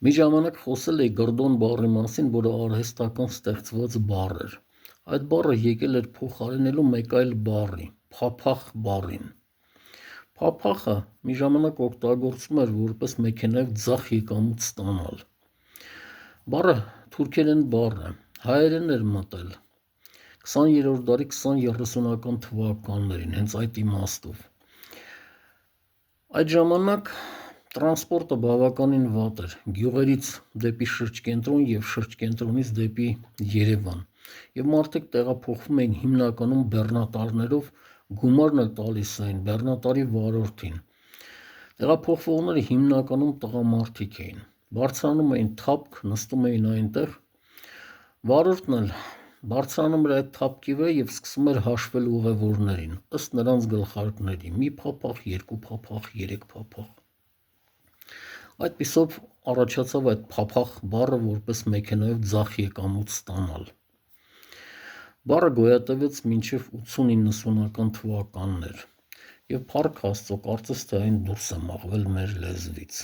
Մի ժամանակ խոսել էի գռդոն բառի մասին, որը արհեստական ստեղծված բառ էր։ Այդ բառը եկել էր փոխարինելու մեկ այլ բառի՝ փափախ բառին։ Փափախը մի ժամանակ օգտագործվում էր որպես մեքենայով ձախ եկամուտ ստանալ։ Բառը թուրքերեն բառ է, հայերեն էր մտել 20-րդ դարի 20-30-ական թվականներին, հենց այդ իմաստով։ Այդ ժամանակ տրանսպորտը բավականին վատ էր, գյուղերից դեպի շրջկենտրոն և շրջկենտրոնից դեպի Երևան, և մարդիկ տեղափոխվում էին հիմնականում բեռնատարներով, գումարն էլ տալիս էին բեռնատարի վարորդին։ Տեղափոխվողները հիմնականում տղամարդիկ էին, բարձրանում էին թափք, նստում էին այնտեղ, վարորդն էլ բարձրանում էր այդ թափքի վրա և սկսում էր հաշվել ուղևորներին, ըստ նրանց գլխարկների՝ մի փափախ, երկու փափախ, երեք փափախ։ Այդպիսով առաջացավ այդ փափախ բառը որպես մեքենայով ձախ եկամուտ ստանալ։ Բառը գոյատևեց մինչև 80-90-ական թվականներ, և փառք Աստծո, կարծես թե այն դուրս է մաղվել մեր լեզվից։